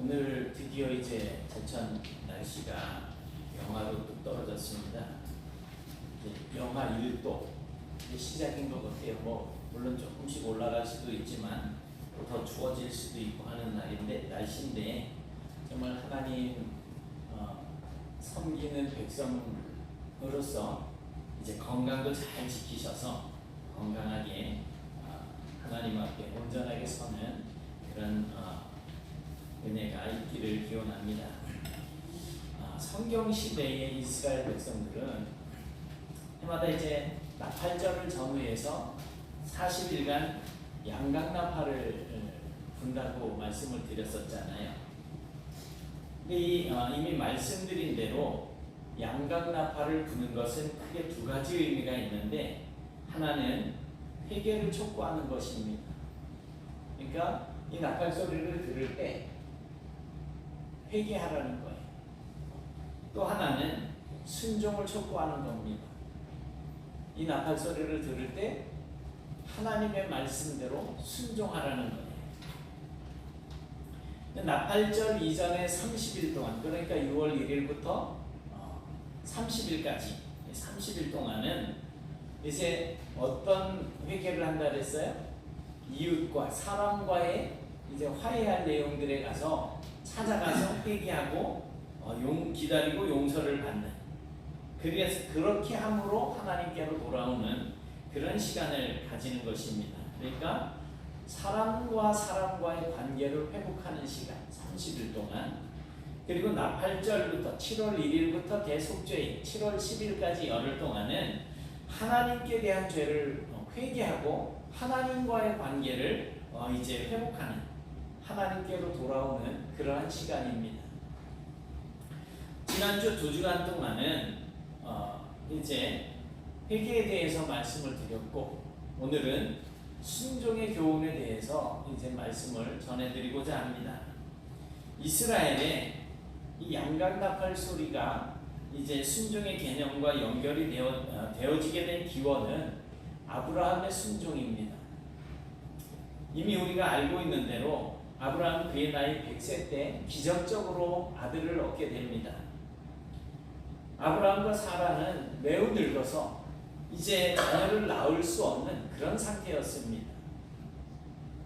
오늘 드디어 이제 제천 날씨가 영하로 뚝 떨어졌습니다. 이제 영하 1도 시작인 것 같아요. 물론 조금씩 올라갈 수도 있지만 또 더 추워질 수도 있고 하는 날씨인데 정말 하나님 섬기는 백성으로서 이제 건강도 잘 지키셔서 건강하게 하나님 앞에 온전하게 서는 그런 은혜가 있기를 기원합니다. 성경 시대의 이스라엘 백성들은 해마다 이제 나팔절을 전후해서 40일간 양강나팔을 분다고 말씀을 드렸었잖아요. 근데 이미 말씀드린 대로 양강나팔을 부는 것은 크게 두 가지 의미가 있는데, 하나는 회개를 촉구하는 것입니다. 그러니까 이 나팔 소리를 들을 때 회개하라는 거예요. 또 하나는 순종을 촉구하는 겁니다. 이 나팔 소리를 들을 때 하나님의 말씀대로 순종하라는 거예요. 나팔절 이전에 30일 동안, 그러니까 6월 1일부터 30일까지 30일 동안은 이제 어떤 회개를 한다 그랬어요? 이웃과 사람과의 이제 화해할 내용들에 가서 찾아가서 회개하고 기다리고 용서를 받는, 그래서 그렇게 함으로 하나님께로 돌아오는 그런 시간을 가지는 것입니다. 그러니까 사람과 사람과의 관계를 회복하는 시간 30일 동안, 그리고 나팔절부터 7월 1일부터 대속죄인 7월 10일까지 열흘 동안은 하나님께 대한 죄를 회개하고 하나님과의 관계를 이제 회복하는, 하나님께로 돌아오는 그러한 시간입니다. 지난주 2주간 동안은 이제 회개에 대해서 말씀을 드렸고, 오늘은 순종의 교훈에 대해서 이제 말씀을 전해드리고자 합니다. 이스라엘의 이 양강나팔 소리가 이제 순종의 개념과 연결이 되어지게 된 기원은 아브라함의 순종입니다. 이미 우리가 알고 있는 대로 아브라함은 그의 나이 100세 때 기적적으로 아들을 얻게 됩니다. 아브라함과 사라는 매우 늙어서 이제 자녀를 낳을 수 없는 그런 상태였습니다.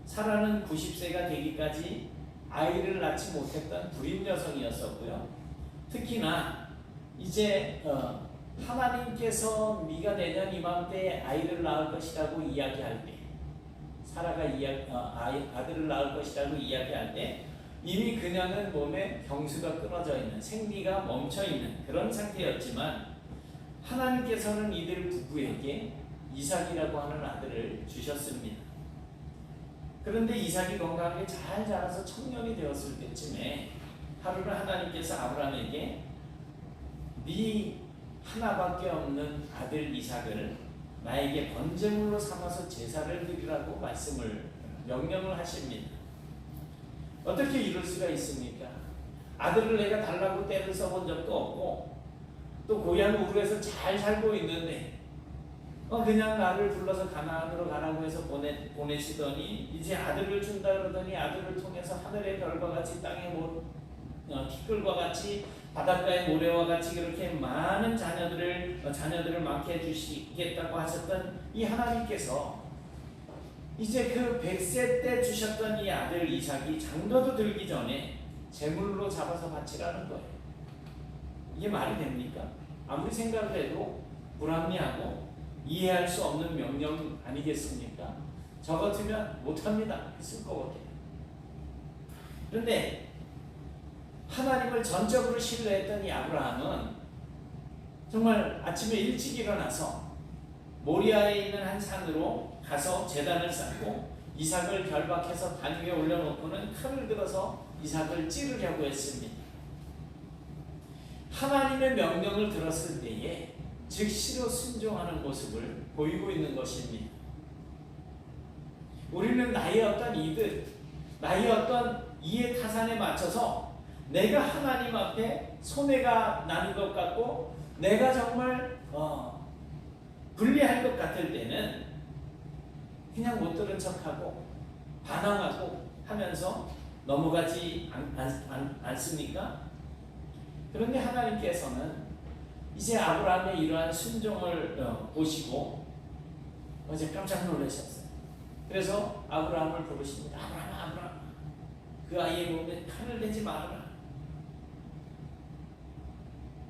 사라는 90세가 되기까지 아이를 낳지 못했던 불임 여성이었었고요. 특히나 이제 하나님께서 네가 내년 이맘때 아이를 낳을 것이라고 이야기할 때, 사라가 아들을 낳을 것이라고 이야기할 때 이미 그녀는 몸에 경수가 끊어져 있는, 생리가 멈춰 있는 그런 상태였지만, 하나님께서는 이들 부부에게 이삭이라고 하는 아들을 주셨습니다. 그런데 이삭이 건강하게 잘 자라서 청년이 되었을 때쯤에 하루는 하나님께서 아브라함에게 네 하나밖에 없는 아들 이삭을 나에게 번제물로 삼아서 제사를 드리라고 명령을 하십니다. 어떻게 이럴 수가 있습니까? 아들을 내가 달라고 때를 써본 적도 없고, 또 고향 우르에서 잘 살고 있는데 그냥 나를 불러서 가나안으로 가라고 해서 보내시더니 이제 아들을 준다 그러더니 아들을 통해서 하늘의 별과 같이 땅의 티끌과 같이 바닷가의 모래와 같이 그렇게 많은 자녀들을 많게 해주시겠다고 하셨던 이 하나님께서 이제 그 100세 때 주셨던 이 아들 이삭이 장가도 들기 전에 제물로 잡아서 바치라는 거예요. 이게 말이 됩니까? 아무리 생각을 해도 불합리하고 이해할 수 없는 명령 아니겠습니까? 저 같으면 못합니다 했을 것 같아요. 그런데 하나님을 전적으로 신뢰했던 이 아브라함은 정말 아침에 일찍 일어나서 모리아에 있는 한 산으로 가서 제단을 쌓고 이삭을 결박해서 단 위에 올려놓고는 칼을 들어서 이삭을 찌르려고 했습니다. 하나님의 명령을 들었을 때에 즉시로 순종하는 모습을 보이고 있는 것입니다. 우리는 나의 어떤 이득, 나의 어떤 이해 타산에 맞춰서 내가 하나님 앞에 손해가 나는 것 같고 내가 정말 불리할 것 같을 때는 그냥 못 들은 척하고 반항하고 하면서 넘어가지 않습니까? 그런데 하나님께서는 이제 아브라함의 이러한 순종을 보시고 어제 깜짝 놀라셨어요. 그래서 아브라함을 부르십니다. 아브라함, 그 아이의 몸에 칼을 대지 말아라.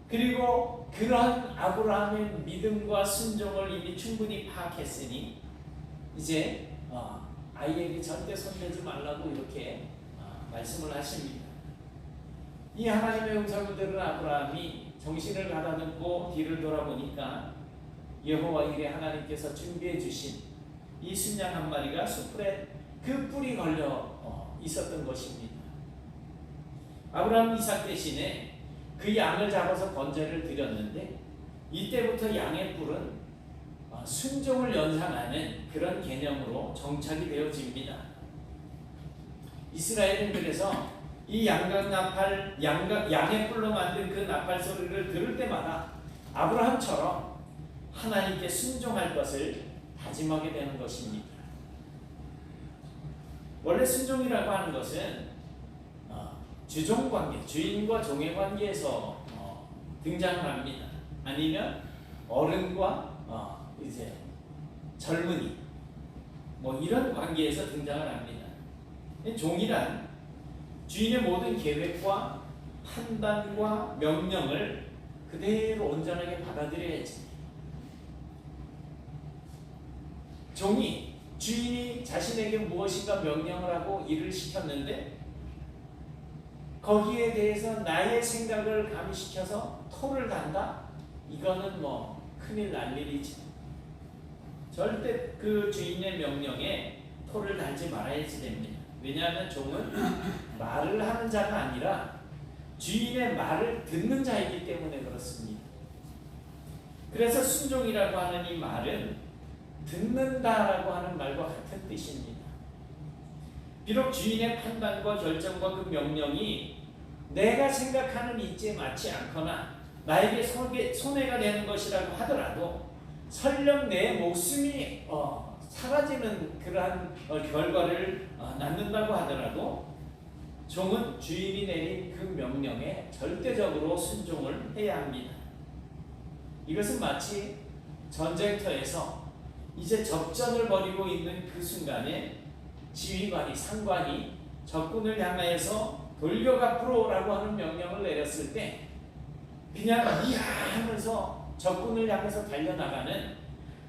그리고 그러한 아브라함의 믿음과 순종을 이미 충분히 파악했으니 이제 아이에게 절대 손대지 말라고 이렇게 말씀을 하십니다. 이 하나님의 음성을 들은 아브라함이 정신을 가다듬고 뒤를 돌아보니까 여호와 이레 하나님께서 준비해 주신 이 순양 한 마리가 숯불에 그 뿔이 걸려 있었던 것입니다. 아브라함 이삭 대신에 그 양을 잡아서 번제를 드렸는데 이때부터 양의 뿔은 순종을 연상하는 그런 개념으로 정착이 되어집니다. 이스라엘은 그래서 이 양의 뿔로 만든 그 나팔 소리를 들을 때마다 아브라함처럼 하나님께 순종할 것을 다짐하게 되는 것입니다. 원래 순종이라고 하는 것은 주종관계, 주인과 종의 관계에서 등장을 합니다. 아니면 어른과 이제 젊은이 이런 관계에서 등장을 합니다. 종이란 주인의 모든 계획과 판단과 명령을 그대로 온전하게 받아들여야지. 종이 주인이 자신에게 무엇인가 명령을 하고 일을 시켰는데 거기에 대해서 나의 생각을 가미시켜서 토를 단다? 이거는 큰일 날 일이지. 절대 그 주인의 명령에 토를 달지 말아야지 됩니다. 왜냐하면 종은 말을 하는 자가 아니라 주인의 말을 듣는 자이기 때문에 그렇습니다. 그래서 순종이라고 하는 이 말은 듣는다라고 하는 말과 같은 뜻입니다. 비록 주인의 판단과 결정과 그 명령이 내가 생각하는 이치에 맞지 않거나 나에게 손해가 되는 것이라고 하더라도 설령 내 목숨이 사라지는 그러한 결과를 낳는다고 하더라도 종은 주인이 내린 그 명령에 절대적으로 순종을 해야 합니다. 이것은 마치 전쟁터에서 이제 접전을 벌이고 있는 그 순간에 지휘관이, 상관이 적군을 향하여서 돌격 앞으로라고 하는 명령을 내렸을 때 그냥 이야 하면서 적군을 향해서 달려나가는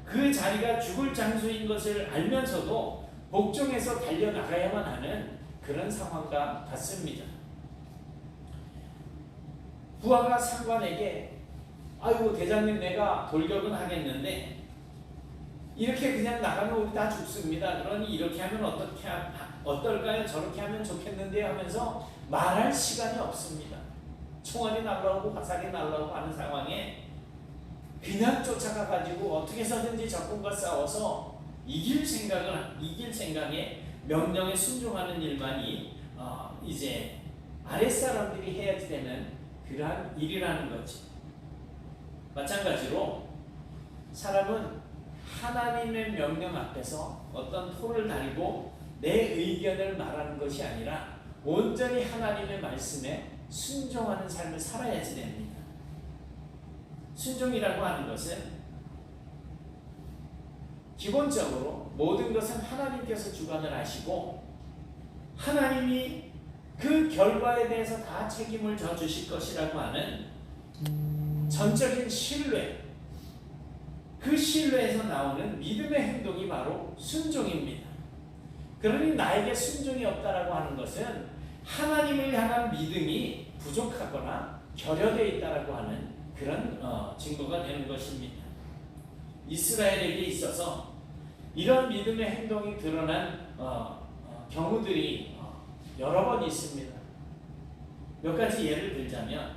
그 자리가 죽을 장소인 것을 알면서도 복종해서 달려나가야만 하는 그런 상황과 같습니다. 부하가 상관에게 아이고 대장님 내가 돌격은 하겠는데 이렇게 그냥 나가면 우리 다 죽습니다. 그러니 이렇게 하면 어떨까요? 저렇게 하면 좋겠는데 하면서 말할 시간이 없습니다. 총알이 날라오고 화살이 날라오고 하는 상황에 그냥 쫓아가가지고 어떻게 해서든지 적군과 싸워서 이길 생각에 명령에 순종하는 일만이 이제 아랫사람들이 해야지 되는 그러한 일이라는 거지. 마찬가지로 사람은 하나님의 명령 앞에서 어떤 토를 다리고 내 의견을 말하는 것이 아니라 온전히 하나님의 말씀에 순종하는 삶을 살아야지 됩니다. 순종이라고 하는 것은 기본적으로 모든 것은 하나님께서 주관을 하시고 하나님이 그 결과에 대해서 다 책임을 져주실 것이라고 하는 전적인 신뢰, 그 신뢰에서 나오는 믿음의 행동이 바로 순종입니다. 그러니 나에게 순종이 없다라고 하는 것은 하나님을 향한 믿음이 부족하거나 결여되어 있다라고 하는 그런 증거가 되는 것입니다. 이스라엘에게 있어서 이런 믿음의 행동이 드러난 경우들이 여러 번 있습니다. 몇 가지 예를 들자면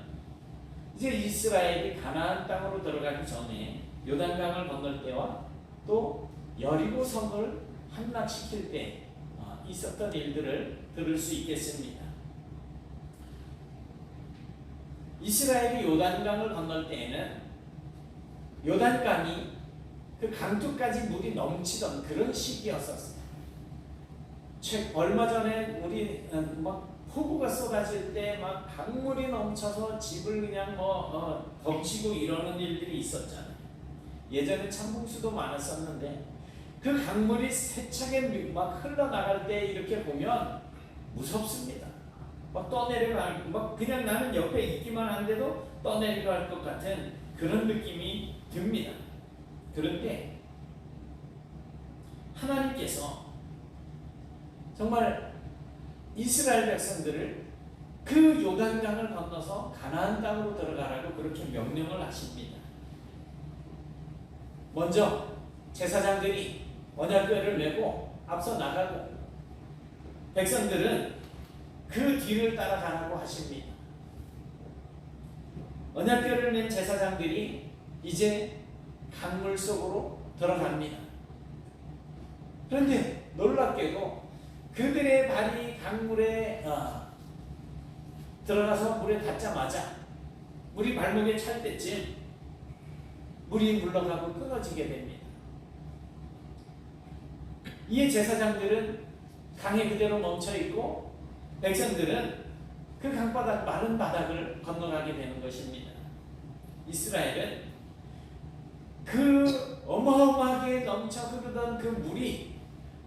이제 이스라엘이 가나안 땅으로 들어가기 전에 요단강을 건널 때와 또 여리고 성을 함락시킬 때 있었던 일들을 들을 수 있겠습니다. 이스라엘이 요단강을 건널 때에는 요단강이 그 강둑까지 물이 넘치던 그런 시기였었어요. 얼마 전에 우리 막 폭우가 쏟아질 때 막 강물이 넘쳐서 집을 그냥 덮치고 이러는 일들이 있었잖아요. 예전에 찬봉수도 많았었는데 그 강물이 세차게 막 흘러나갈 때 이렇게 보면 무섭습니다. 막 떠내려갈, 막 그냥 나는 옆에 있기만 한데도 떠내려갈 것 같은 그런 느낌이 듭니다. 그런데 하나님께서 정말 이스라엘 백성들을 그 요단강을 건너서 가나안 땅으로 들어가라고 그렇게 명령을 하십니다. 먼저 제사장들이 언약궤를 메고 앞서 나가고 백성들은 그 뒤를 따라가라고 하십니다. 언약궤를 맨 제사장들이 이제 강물 속으로 들어갑니다. 그런데 놀랍게도 그들의 발이 강물에 들어가서 물에 닿자마자 물이 발목에 찰 때쯤 물이 물러가고 끊어지게 됩니다. 이에 제사장들은 강에 그대로 멈춰있고 백성들은 그 강바닥 마른 바닥을 건너가게 되는 것입니다. 이스라엘은 그 어마어마하게 넘쳐 흐르던 그 물이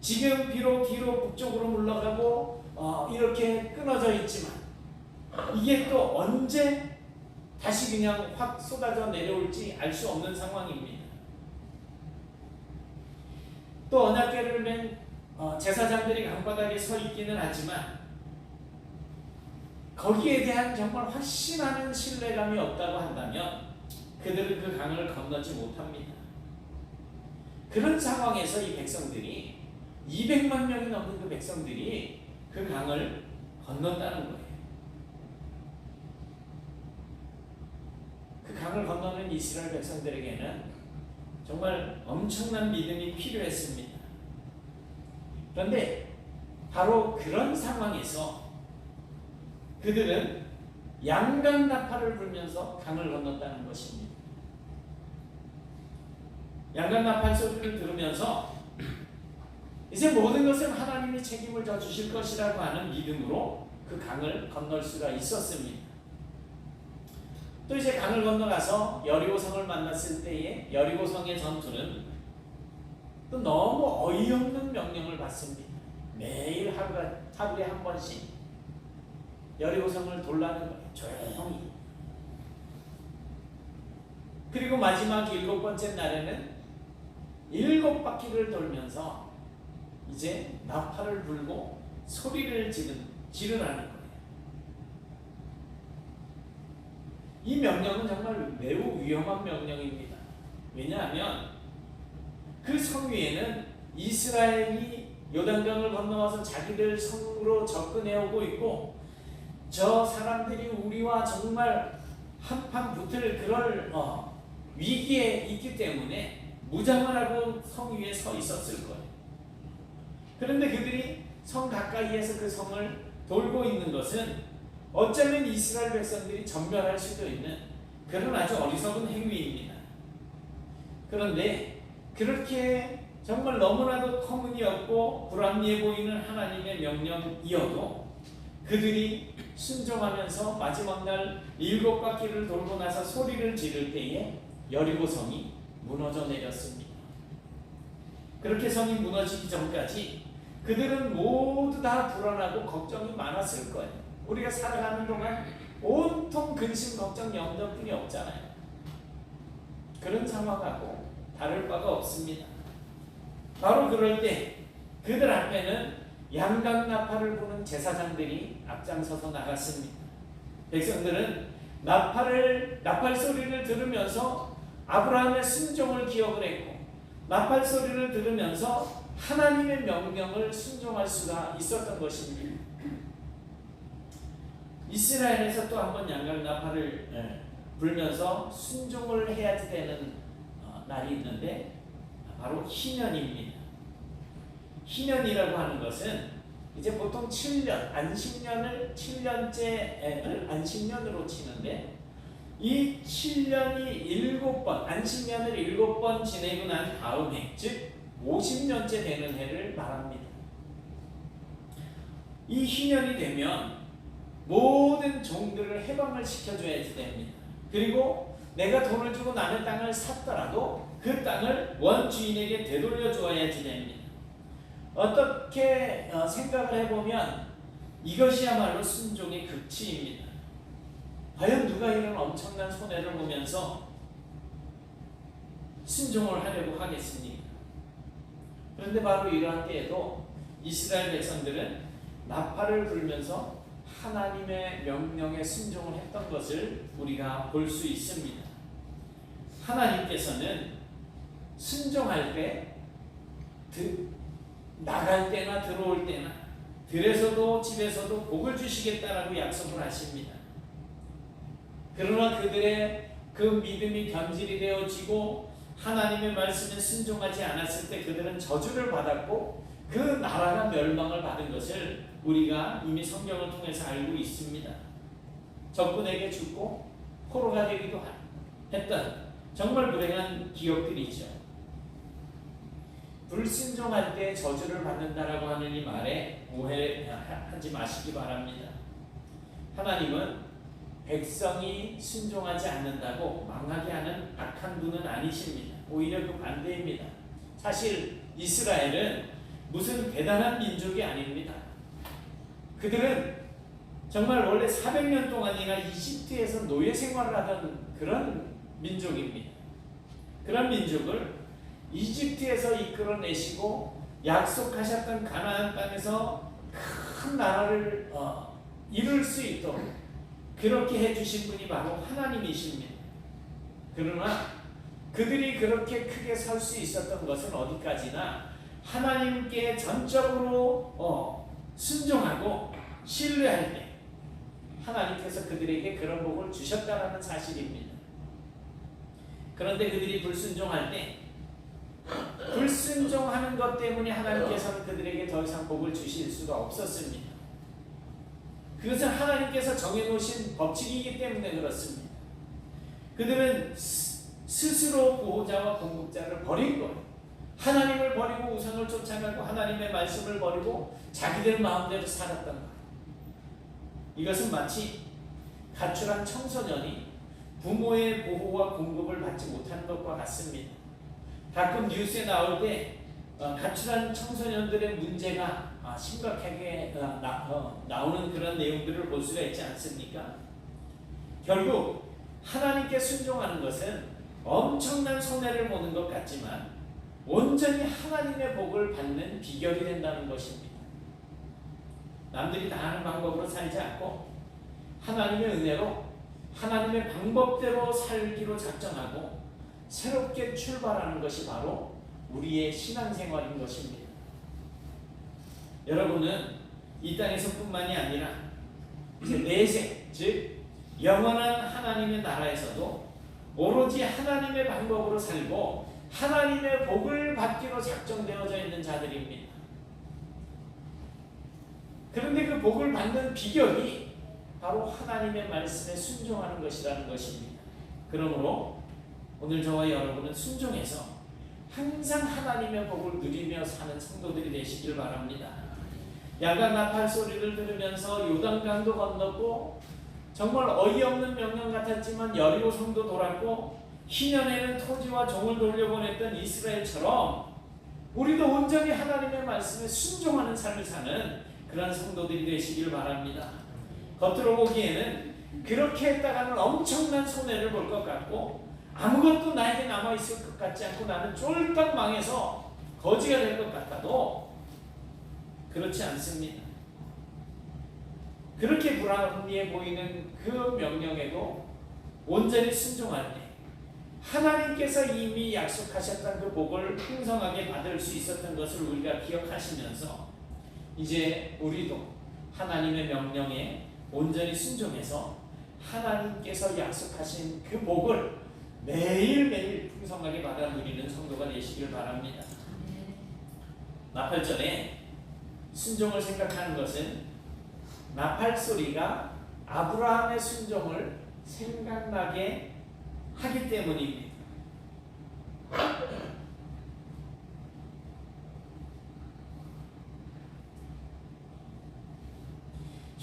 지금 비록 뒤로 북쪽으로 물러가고 이렇게 끊어져 있지만 이게 또 언제 다시 그냥 확 쏟아져 내려올지 알 수 없는 상황입니다. 또 언약궤를 맨 제사장들이 강바닥에 서 있기는 하지만 거기에 대한 정말 확신하는 신뢰감이 없다고 한다면 그들은 그 강을 건너지 못합니다. 그런 상황에서 이 백성들이 200만 명이 넘는 그 백성들이 그 강을 건넜다는 거예요. 그 강을 건너는 이스라엘 백성들에게는 정말 엄청난 믿음이 필요했습니다. 그런데 바로 그런 상황에서 그들은 양강 나팔을 불면서 강을 건넜다는 것입니다. 양강 나팔 소리를 들으면서 이제 모든 것은 하나님이 책임을 져 주실 것이라고 하는 믿음으로 그 강을 건널 수가 있었습니다. 또 이제 강을 건너가서 여리고성을 만났을 때에 여리고성의 전투는 또 너무 어이없는 명령을 받습니다. 매일 하루에 한 번씩 여리고성을 돌라는 거예요. 조용히. 그리고 마지막 7번째 날에는 7바퀴를 돌면서 이제 나팔을 불고 소리를 지르라는 거예요. 이 명령은 정말 매우 위험한 명령입니다. 왜냐하면 그 성 위에는 이스라엘이 요단강을 건너와서 자기들 성으로 접근해오고 있고 저 사람들이 우리와 정말 한판 붙을 그럴 위기에 있기 때문에 무장을 하고 성 위에 서 있었을 거예요. 그런데 그들이 성 가까이에서 그 성을 돌고 있는 것은 어쩌면 이스라엘 백성들이 전멸할 수도 있는 그런 아주 어리석은 행위입니다. 그런데 그렇게 정말 너무나도 터무니없고 불합리해 보이는 하나님의 명령이어도 그들이 순종하면서 마지막 날 7바퀴를 돌고 나서 소리를 지를 때에 여리고성이 무너져 내렸습니다. 그렇게 성이 무너지기 전까지 그들은 모두 다 불안하고 걱정이 많았을 거예요. 우리가 살아가는 동안 온통 근심, 걱정, 염려뿐이 없잖아요. 그런 상황하고 다를 바가 없습니다. 바로 그럴 때 그들 앞에는 양강 나팔을 부는 제사장들이 앞장서서 나갔습니다. 백성들은 나팔 소리를 들으면서 아브라함의 순종을 기억을 했고 나팔 소리를 들으면서 하나님의 명령을 순종할 수가 있었던 것입니다. 이스라엘에서 또 한 번 양강 나팔을 불면서 순종을 해야지 되는 날이 있는데 바로 희년입니다. 희년이라고 하는 것은 이제 보통 7년, 안식년을 7년째를 안식년으로 치는데 이 7년이 7번, 안식년을 7번 지내고 난 다음에 즉 50년째 되는 해를 말합니다. 이 희년이 되면 모든 종들을 해방을 시켜줘야 됩니다. 그리고 내가 돈을 주고 남의 땅을 샀더라도 그 땅을 원주인에게 되돌려 주어야지 됩니다. 어떻게 생각을 해보면 이것이야말로 순종의 극치입니다. 과연 누가 이런 엄청난 손해를 보면서 순종을 하려고 하겠습니까? 그런데 바로 이러한 때에도 이스라엘 백성들은 나팔을 불면서 하나님의 명령에 순종을 했던 것을 우리가 볼 수 있습니다. 하나님께서는 순종할 때 나갈 때나 들어올 때나 들에서도 집에서도 복을 주시겠다라고 약속을 하십니다. 그러나 그들의 그 믿음이 변질이 되어지고 하나님의 말씀에 순종하지 않았을 때 그들은 저주를 받았고 그 나라가 멸망을 받은 것을 우리가 이미 성경을 통해서 알고 있습니다. 적군에게 죽고 포로가 되기도 했던 정말 불행한 기억들이죠. 불순종할 때 저주를 받는다라고 하는 이 말에 오해하지 마시기 바랍니다. 하나님은 백성이 순종하지 않는다고 망하게 하는 악한 분은 아니십니다. 오히려 그 반대입니다. 사실 이스라엘은 무슨 대단한 민족이 아닙니다. 그들은 정말 원래 400년 동안이나 이집트에서 노예 생활을 하던 그런 민족입니다. 그런 민족을 이집트에서 이끌어내시고 약속하셨던 가나안 땅에서 큰 나라를 이룰 수 있도록 그렇게 해주신 분이 바로 하나님이십니다. 그러나 그들이 그렇게 크게 설 수 있었던 것은 어디까지나 하나님께 전적으로 순종하고 신뢰할 때 하나님께서 그들에게 그런 복을 주셨다라는 사실입니다. 그런데 그들이 불순종할 때 불순종하는 것 때문에 하나님께서는 그들에게 더 이상 복을 주실 수가 없었습니다. 그것은 하나님께서 정해놓으신 법칙이기 때문에 그렇습니다. 그들은 스스로 보호자와 공급자를 버린 거예요. 하나님을 버리고 우상을 쫓아가고 하나님의 말씀을 버리고 자기들 마음대로 살았던 거예요. 이것은 마치 가출한 청소년이 부모의 보호와 공급을 받지 못하는 것과 같습니다. 가끔 뉴스에 나올 때 가출한 청소년들의 문제가 심각하게 나오는 그런 내용들을 볼 수가 있지 않습니까? 결국 하나님께 순종하는 것은 엄청난 손해를 보는 것 같지만 온전히 하나님의 복을 받는 비결이 된다는 것입니다. 남들이 다 하는 방법으로 살지 않고 하나님의 은혜로 하나님의 방법대로 살기로 작정하고 새롭게 출발하는 것이 바로 우리의 신앙생활인 것입니다. 여러분은 이 땅에서뿐만이 아니라 내세, 즉 영원한 하나님의 나라에서도 오로지 하나님의 방법으로 살고 하나님의 복을 받기로 작정되어져 있는 자들입니다. 그런데 그 복을 받는 비결이 바로 하나님의 말씀에 순종하는 것이라는 것입니다. 그러므로 오늘 저와 여러분은 순종해서 항상 하나님의 복을 누리며 사는 성도들이 되시길 바랍니다. 야간 나팔 소리를 들으면서 요단강도 건넜고 정말 어이없는 명령 같았지만 여리고 성도 돌았고 희년에는 토지와 종을 돌려보냈던 이스라엘처럼 우리도 온전히 하나님의 말씀에 순종하는 삶을 사는 그런 성도들이 되시길 바랍니다. 겉으로 보기에는 그렇게 했다가는 엄청난 손해를 볼 것 같고 아무것도 나에게 남아있을 것 같지 않고 나는 쫄딱 망해서 거지가 될 것 같아도 그렇지 않습니다. 그렇게 불합리해 보이는 그 명령에도 온전히 순종할 때 하나님께서 이미 약속하셨던 그 복을 풍성하게 받을 수 있었던 것을 우리가 기억하시면서 이제 우리도 하나님의 명령에 온전히 순종해서 하나님께서 약속하신 그 복을 매일매일 풍성하게 받아 누리는 성도가 되시길 바랍니다. 나팔전에 순종을 생각하는 것은 나팔 소리가 아브라함의 순종을 생각나게 하기 때문입니다.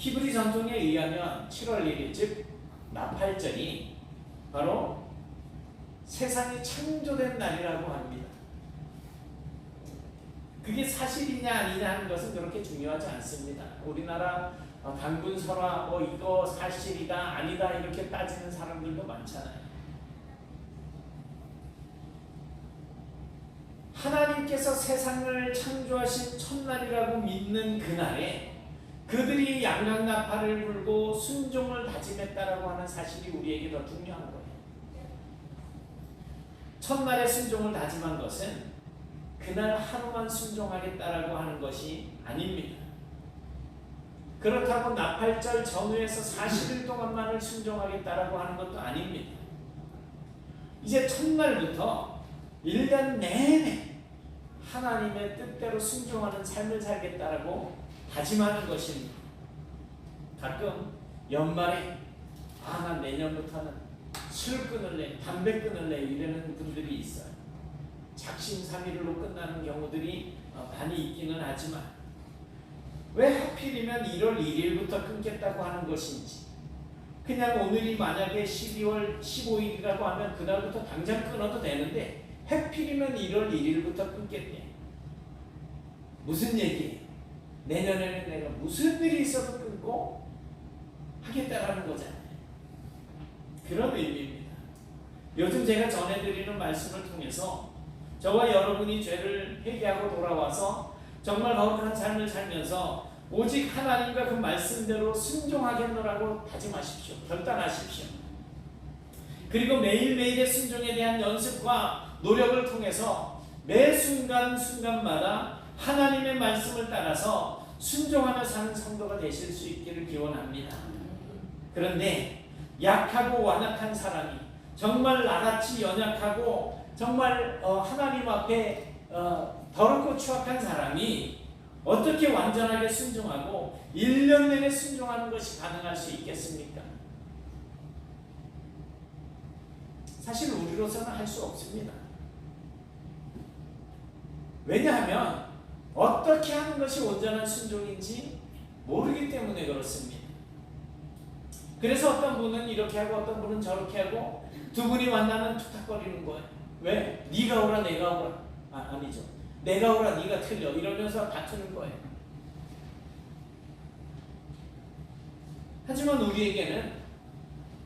히브리 전통에 의하면 7월 1일 즉 나팔절이 바로 세상이 창조된 날이라고 합니다. 그게 사실이냐 아니냐 하는 것은 그렇게 중요하지 않습니다. 우리나라 단군설화 이거 사실이다 아니다 이렇게 따지는 사람들도 많잖아요. 하나님께서 세상을 창조하신 첫날이라고 믿는 그날에 그들이 양강나팔을 불고 순종을 다짐했다라고 하는 사실이 우리에게 더 중요한 거예요. 첫날에 순종을 다짐한 것은 그날 하루만 순종하겠다라고 하는 것이 아닙니다. 그렇다고 나팔절 전후에서 40일 동안만을 순종하겠다라고 하는 것도 아닙니다. 이제 첫날부터 1년 내내 하나님의 뜻대로 순종하는 삶을 살겠다라고 다짐하는 것입니다. 가끔 연말에 난 내년부터는 술 끊을래, 담배 끊을래 이러는 분들이 있어요. 작심삼일로 끝나는 경우들이 많이 있기는 하지만 왜 하필이면 1월 1일부터 끊겠다고 하는 것인지, 그냥 오늘이 만약에 12월 15일이라고 하면 그날부터 당장 끊어도 되는데 하필이면 1월 1일부터 끊겠네. 무슨 얘기예요? 내년에는 내가 무슨 일이 있어도 끊고 하겠다라는 거잖아요. 그런 의미입니다. 요즘 제가 전해드리는 말씀을 통해서 저와 여러분이 죄를 회개하고 돌아와서 정말 거룩한 삶을 살면서 오직 하나님과 그 말씀대로 순종하겠노라고 다짐하십시오. 결단하십시오. 그리고 매일매일의 순종에 대한 연습과 노력을 통해서 매 순간순간마다 하나님의 말씀을 따라서 순종하며 사는 성도가 되실 수 있기를 기원합니다. 그런데 약하고 완악한 사람이, 정말 나같이 연약하고 정말 하나님 앞에 더럽고 추악한 사람이 어떻게 완전하게 순종하고 1년 내내 순종하는 것이 가능할 수 있겠습니까? 사실 우리로서는 할 수 없습니다. 왜냐하면 어떻게 하는 것이 온전한 순종인지 모르기 때문에 그렇습니다. 그래서 어떤 분은 이렇게 하고 어떤 분은 저렇게 하고 두 분이 만나면 툭탁거리는 거예요. 왜? 네가 오라 내가 오라. 아니죠. 내가 오라 네가 틀려 이러면서 다투는 거예요. 하지만 우리에게는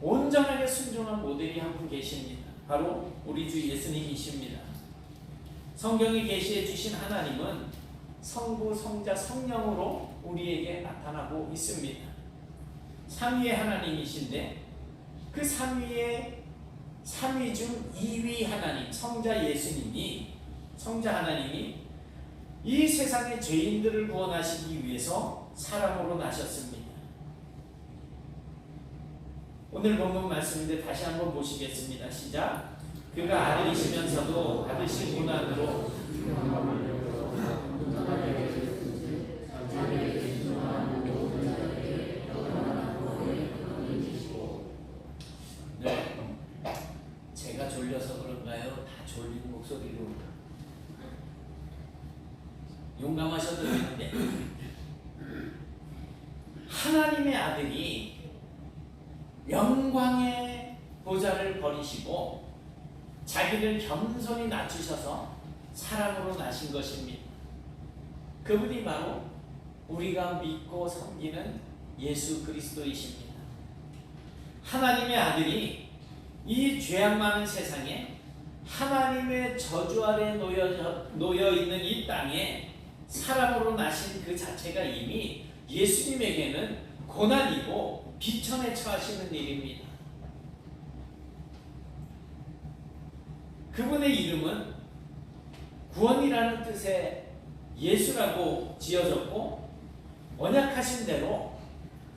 온전하게 순종한 모델이 한 분 계십니다. 바로 우리 주 예수님이십니다. 성경에 계시해 주신 하나님은 성부, 성자, 성령으로 우리에게 나타나고 있습니다. 삼위의 하나님이신데 그 삼위의 3위 중 2위 하나님, 성자 예수님이, 성자 하나님이 이 세상의 죄인들을 구원하시기 위해서 사람으로 나셨습니다. 오늘 본문 말씀인데 다시 한번 보시겠습니다. 시작. 그가 아들이시면서도 아들신 고난으로 제가 졸려서 그런가요? 다 졸린 목소리로 용감하셔도 되는데 하나님의 아들이 영광의 보좌를 버리시고 자기를 겸손히 낮추셔서 사람으로 나신 것입니다. 그분이 바로 우리가 믿고 섬기는 예수 그리스도이십니다. 하나님의 아들이 이 죄악 많은 세상에 하나님의 저주 아래 놓여 있는 이 땅에 사람으로 나신 그 자체가 이미 예수님에게는 고난이고 비천에 처하시는 일입니다. 그분의 이름은 구원이라는 뜻의 예수라고 지어졌고 언약하신 대로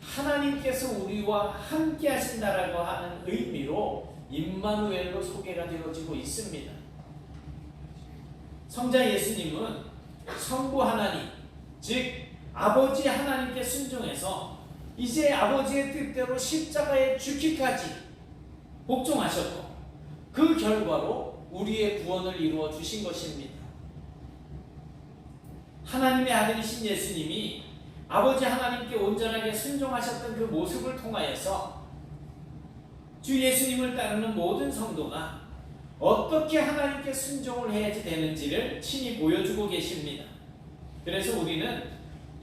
하나님께서 우리와 함께 하신다라고 하는 의미로 임마누엘로 소개가 되어지고 있습니다. 성자 예수님은 성부 하나님, 즉 아버지 하나님께 순종해서 이제 아버지의 뜻대로 십자가에 죽기까지 복종하셨고 그 결과로 우리의 구원을 이루어 주신 것입니다. 하나님의 아들이신 예수님이 아버지 하나님께 온전하게 순종하셨던 그 모습을 통하여서 주 예수님을 따르는 모든 성도가 어떻게 하나님께 순종을 해야지 되는지를 친히 보여주고 계십니다. 그래서 우리는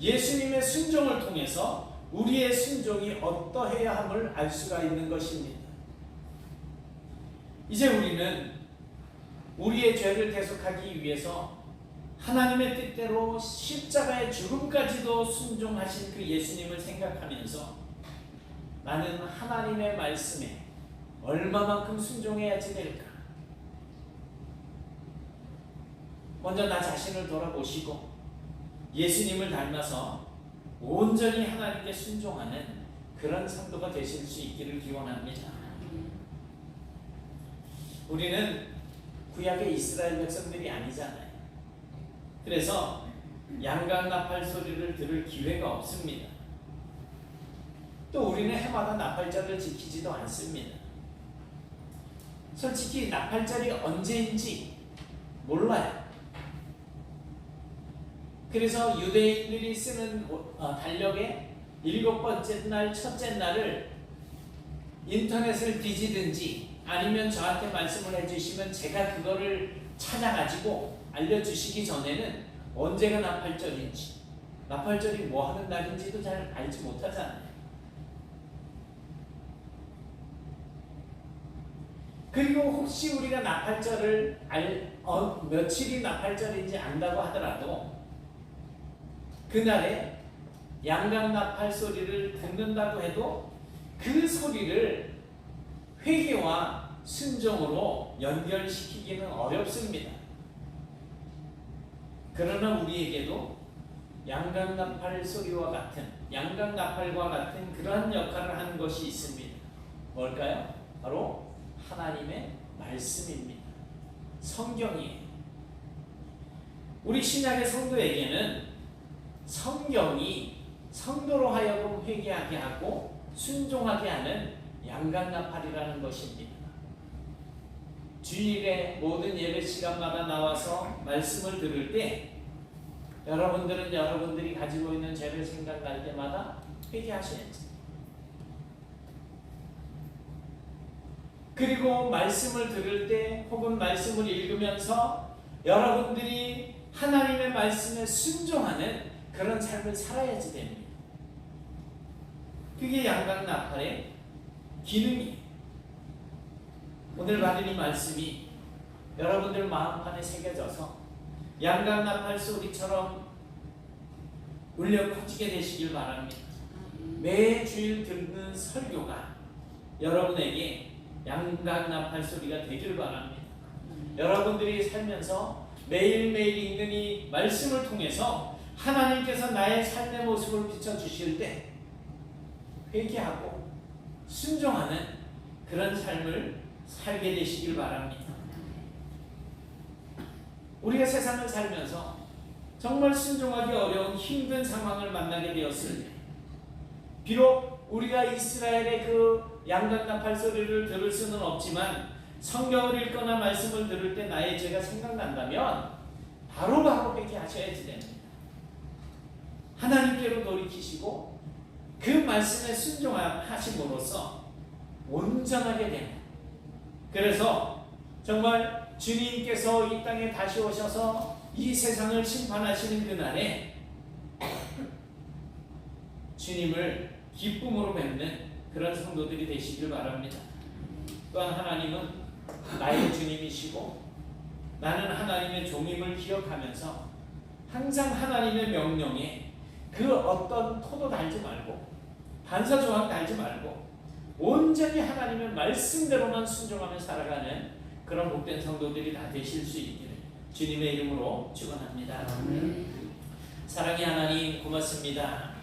예수님의 순종을 통해서 우리의 순종이 어떠해야 함을 알 수가 있는 것입니다. 이제 우리는 우리의 죄를 대속하기 위해서 하나님의 뜻대로 십자가의 죽음까지도 순종하신 그 예수님을 생각하면서 나는 하나님의 말씀에 얼마만큼 순종해야지 될까? 먼저 나 자신을 돌아보시고 예수님을 닮아서 온전히 하나님께 순종하는 그런 성도가 되실 수 있기를 기원합니다. 우리는 구약의 이스라엘 백성들이 아니잖아요. 그래서 양각 나팔 소리를 들을 기회가 없습니다. 또 우리는 해마다 나팔절을 지키지도 않습니다. 솔직히 나팔절이 언제인지 몰라요. 그래서 유대인들이 쓰는 달력의 7번째 날, 첫째 날을 인터넷을 뒤지든지 아니면 저한테 말씀을 해주시면 제가 그거를 찾아가지고 알려주시기 전에는 언제가 나팔절인지, 나팔절이 뭐 하는 날인지도 잘 알지 못하잖아요. 그리고 혹시 우리가 나팔절을 며칠이 나팔절인지 안다고 하더라도 그날에 양각 나팔 소리를 듣는다고 해도 그 소리를 회개와 순종으로 연결시키기는 어렵습니다. 그러나 우리에게도 양각 나팔 소리와 같은, 양각 나팔과 같은 그러한 역할을 하는 것이 있습니다. 뭘까요? 바로 하나님의 말씀입니다. 성경이에요. 우리 신약의 성도에게는 성경이 성도로 하여금 회개하게 하고 순종하게 하는 양각 나팔이라는 것입니다. 주일에 모든 예배 시간마다 나와서 말씀을 들을 때 여러분들은 여러분들이 가지고 있는 죄를 생각날 때마다 회개하셔야지. 그리고 말씀을 들을 때 혹은 말씀을 읽으면서 여러분들이 하나님의 말씀에 순종하는 그런 삶을 살아야지 됩니다. 그게 양각 나팔의 기능이에요. 오늘 받은 이 말씀이 여러분들 마음판에 새겨져서 양각 나팔 소리처럼 울려 퍼지게 되시길 바랍니다. 매 주일 듣는 설교가 여러분에게 양각 나팔 소리가 되길 바랍니다. 여러분들이 살면서 매일매일 읽는 이 말씀을 통해서 하나님께서 나의 삶의 모습을 비춰주실 때 회개하고 순종하는 그런 삶을 살게 되시길 바랍니다. 우리가 세상을 살면서 정말 순종하기 어려운 힘든 상황을 만나게 되었을 때 비록 우리가 이스라엘의 그 양각 나팔 소리를 들을 수는 없지만 성경을 읽거나 말씀을 들을 때 나의 죄가 생각난다면 바로바로 회개하셔야지 됩니다. 하나님께로 돌이키시고 그 말씀에 순종하심으로써 온전하게 됩니다. 그래서 정말 주님께서 이 땅에 다시 오셔서 이 세상을 심판하시는 그날에 주님을 기쁨으로 뵙는 그런 성도들이 되시길 바랍니다. 또한 하나님은 나의 주님이시고 나는 하나님의 종임을 기억하면서 항상 하나님의 명령에 그 어떤 토도 달지 말고 반사조항 달지 말고 온전히 하나님의 말씀대로만 순종하며 살아가는 그런 복된 성도들이 다 되실 수 있기를 주님의 이름으로 축원합니다. 사랑의 하나님 고맙습니다.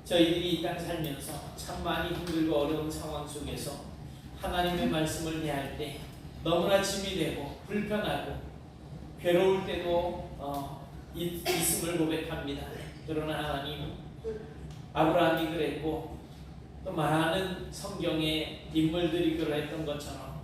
저희들이 이 땅 살면서 참 많이 힘들고 어려운 상황 속에서 하나님의 말씀을 대할 때 너무나 짐이 되고 불편하고 괴로울 때도 있음을 고백합니다. 그러나 하나님, 아브라함이 그랬고 또 많은 성경의 인물들이 그러했던 것처럼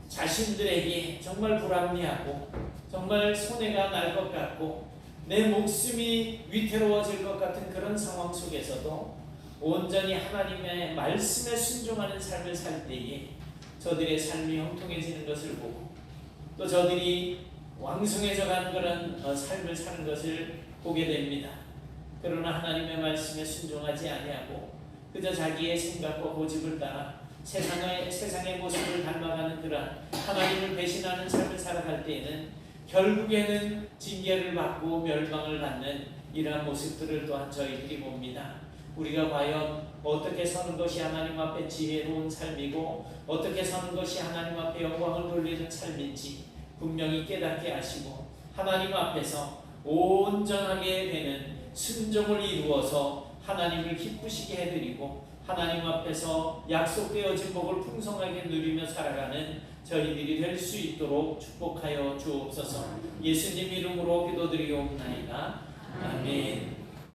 자신들에게 정말 불합리하고 정말 손해가 날 것 같고 내 목숨이 위태로워질 것 같은 그런 상황 속에서도 온전히 하나님의 말씀에 순종하는 삶을 살 때에 저들의 삶이 형통해지는 것을 보고 또 저들이 왕성해져 가는 그런 삶을 사는 것을 보게 됩니다. 그러나 하나님의 말씀에 순종하지 아니하고 그저 자기의 생각과 고집을 따라 세상의 모습을 닮아가는 그런 하나님을 배신하는 삶을 살아갈 때에는 결국에는 징계를 받고 멸망을 받는 이러한 모습들을 또한 저희들이 봅니다. 우리가 과연 어떻게 서는 것이 하나님 앞에 지혜로운 삶이고 어떻게 서는 것이 하나님 앞에 영광을 돌리는 삶인지 분명히 깨닫게 하시고 하나님 앞에서 온전하게 되는 순종을 이루어서 하나님을 기쁘시게 해드리고 하나님 앞에서 약속되어진 복을 풍성하게 누리며 살아가는 저희들이 될 수 있도록 축복하여 주옵소서. 예수님 이름으로 기도드리옵나이다. 아멘.